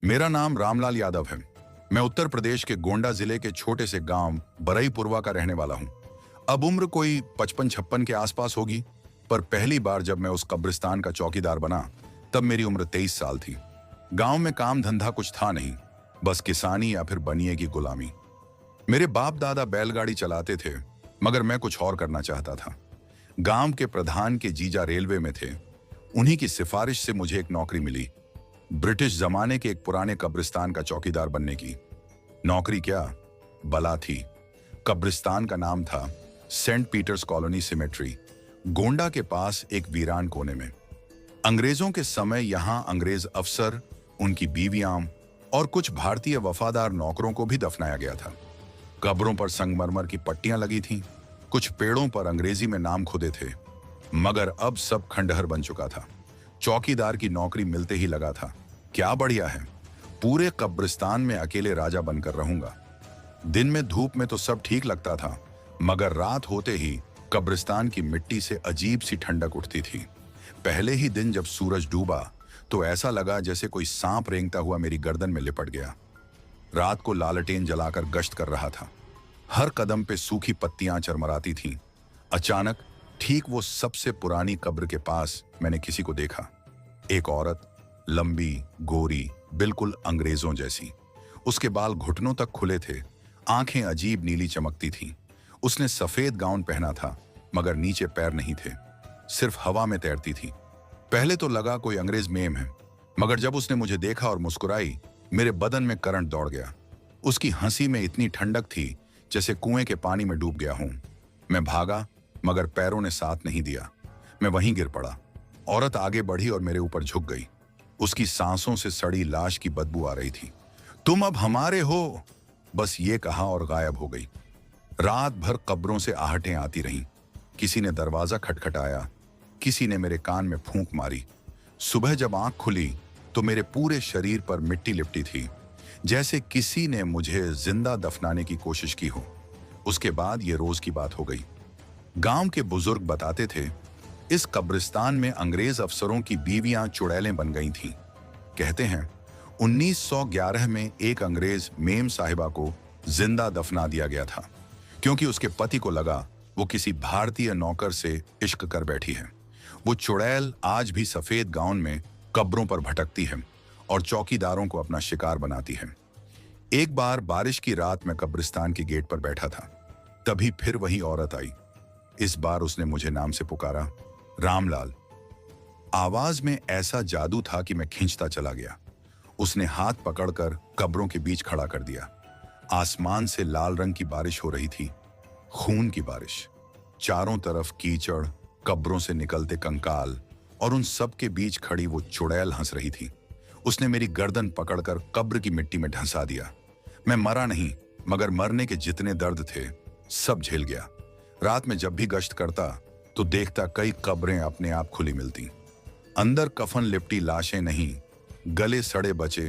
मेरा नाम रामलाल यादव है। मैं उत्तर प्रदेश के गोंडा जिले के छोटे से गांव बरईपुरवा का रहने वाला हूं। अब उम्र कोई 55-56 के आसपास होगी, पर पहली बार जब मैं उस कब्रिस्तान का चौकीदार बना, तब मेरी उम्र 23 साल थी। गांव में काम धंधा कुछ था नहीं, बस किसानी या फिर बनिए की गुलामी। मेरे बाप दादा बैलगाड़ी चलाते थे, मगर मैं कुछ और करना चाहता था। गांव के प्रधान के जीजा रेलवे में थे। उन्हीं की सिफारिश से मुझे एक नौकरी मिली, ब्रिटिश जमाने के एक पुराने कब्रिस्तान का चौकीदार बनने की। नौकरी क्या, बला थी। कब्रिस्तान का नाम था Saint Peter's colony cemetery, Gonda के पास एक वीरान कोने में। अंग्रेजों के समय यहां अंग्रेज अफसर, उनकी बीवियां और कुछ भारतीय वफादार नौकरों को भी दफनाया गया था। कब्रों पर संगमरमर की पट्टियां लगी थीं, कुछ पेड़ों पर अंग्रेजी में नाम खुदे थे, मगर अब सब खंडहर बन चुका था। चौकीदार की नौकरी मिलते ही लगा था, क्या बढ़िया है, पूरे कब्रिस्तान में अकेले राजा बनकर रहूंगा। दिन में धूप में तो सब ठीक लगता था, मगर रात होते ही कब्रिस्तान की मिट्टी से अजीब सी ठंडक उठती थी। पहले ही दिन जब सूरज डूबा तो ऐसा लगा जैसे कोई सांप रेंगता हुआ मेरी गर्दन में लिपट गया। रात को लालटेन जलाकर गश्त कर रहा था। हर कदम पे सूखी पत्तियां चरमराती थीं। अचानक ठीक वो सबसे पुरानी कब्र के पास मैंने किसी को देखा। एक औरत, लंबी, गोरी, बिल्कुल अंग्रेजों जैसी। उसके बाल घुटनों तक खुले थे, आंखें अजीब नीली चमकती थीं। उसने सफेद गाउन पहना था, मगर नीचे पैर नहीं थे, सिर्फ हवा में तैरती थी। पहले तो लगा कोई अंग्रेज मेम है, मगर जब उसने मुझे देखा और मुस्कुराई, मेरे बदन में करंट दौड़ गया। उसकी हंसी में इतनी ठंडक थी जैसे कुएं के पानी में डूब गया हूं। मैं भागा, मगर पैरों ने साथ नहीं दिया। मैं वहीं गिर पड़ा। औरत आगे बढ़ी और मेरे ऊपर झुक गई। उसकी सांसों से सड़ी लाश की बदबू आ रही थी। तुम अब हमारे हो, बस ये कहा और गायब हो गई। रात भर कब्रों से आहटें आती रहीं। किसी ने दरवाजा खटखटाया, किसी ने मेरे कान में फूंक मारी। सुबह जब आंख खुली तो मेरे पूरे शरीर पर मिट्टी लिपटी थी, जैसे किसी ने मुझे जिंदा दफनाने की कोशिश की हो। उसके बाद ये रोज की बात हो गई। गांव के बुजुर्ग बताते थे, इस कब्रिस्तान में अंग्रेज अफसरों की बीवियां चुड़ैलें बन गई थीं। कहते हैं 1911 में एक अंग्रेज मेम साहिबा को जिंदा दफना दिया गया था, क्योंकि उसके पति को लगा वो किसी भारतीय नौकर से इश्क कर बैठी है। वो चुड़ैल आज भी सफेद गाउन में कब्रों पर भटकती है और चौकीदारों को अपना शिकार बनाती है। एक बार बारिश की रात में कब्रिस्तान के गेट पर बैठा था, तभी फिर वही औरत आई। इस बार उसने मुझे नाम से पुकारा, रामलाल। आवाज में ऐसा जादू था कि मैं खींचता चला गया। उसने हाथ पकड़कर कब्रों के बीच खड़ा कर दिया। आसमान से लाल रंग की बारिश हो रही थी, खून की बारिश। चारों तरफ कीचड़, कब्रों से निकलते कंकाल, और उन सब के बीच खड़ी वो चुड़ैल हंस रही थी। उसने मेरी गर्दन पकड़कर कब्र की मिट्टी में ढंसा दिया। मैं मरा नहीं, मगर मरने के जितने दर्द थे सब झेल गया। रात में जब भी गश्त करता तो देखता कई कब्रें अपने आप खुली मिलती। अंदर कफन लिपटी लाशें नहीं, गले सड़े बचे,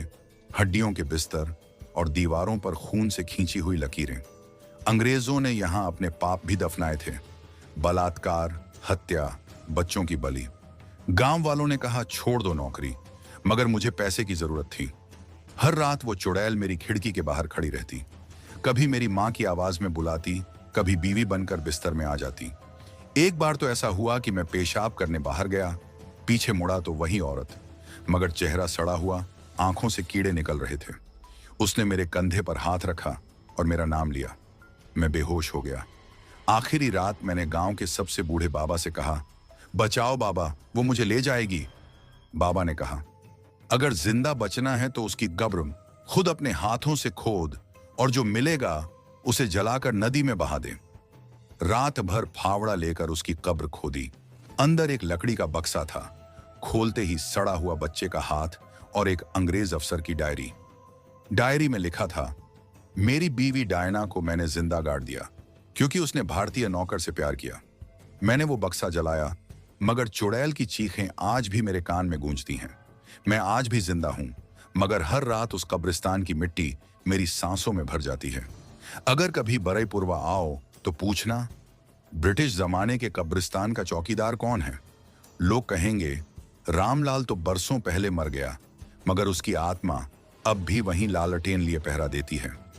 हड्डियों के बिस्तर और दीवारों पर खून से खींची हुई लकीरें। अंग्रेजों ने यहां अपने पाप भी दफनाए थे, बलात्कार, हत्या, बच्चों की बलि। गांव वालों ने कहा छोड़ दो नौकरी, मगर मुझे पैसे की जरूरत थी। हर रात वो चुड़ैल मेरी खिड़की के बाहर खड़ी रहती। कभी मेरी मां की आवाज में बुलाती, कभी बीवी बनकर बिस्तर में आ जाती। एक बार तो ऐसा हुआ कि मैं पेशाब करने बाहर गया, पीछे मुड़ा तो वही औरत, मगर चेहरा सड़ा हुआ, आंखों से कीड़े निकल रहे थे। उसने मेरे कंधे पर हाथ रखा और मेरा नाम लिया। मैं बेहोश हो गया। आखिरी रात मैंने गांव के सबसे बूढ़े बाबा से कहा, बचाओ बाबा, वो मुझे ले जाएगी। बाबा ने कहा, अगर जिंदा बचना है तो उसकी कब्र खुद अपने हाथों से खोद, और जो मिलेगा उसे जलाकर नदी में बहा दे। रात भर फावड़ा लेकर उसकी कब्र खोदी। अंदर एक लकड़ी का बक्सा था। खोलते ही सड़ा हुआ बच्चे का हाथ और एक अंग्रेज अफसर की डायरी। डायरी में लिखा था, मेरी बीवी डायना को मैंने जिंदा गाड़ दिया क्योंकि उसने भारतीय नौकर से प्यार किया। मैंने वो बक्सा जलाया, मगर चुड़ैल की चीखें आज भी मेरे कान में गूंजती हैं। मैं आज भी जिंदा हूं, मगर हर रात उस कब्रिस्तान की मिट्टी मेरी सांसों में भर जाती है। अगर कभी बरईपुरवा आओ तो पूछना, ब्रिटिश जमाने के कब्रिस्तान का चौकीदार कौन है। लोग कहेंगे, रामलाल तो बरसों पहले मर गया, मगर उसकी आत्मा अब भी वहीं लालटेन लिए पहरा देती है।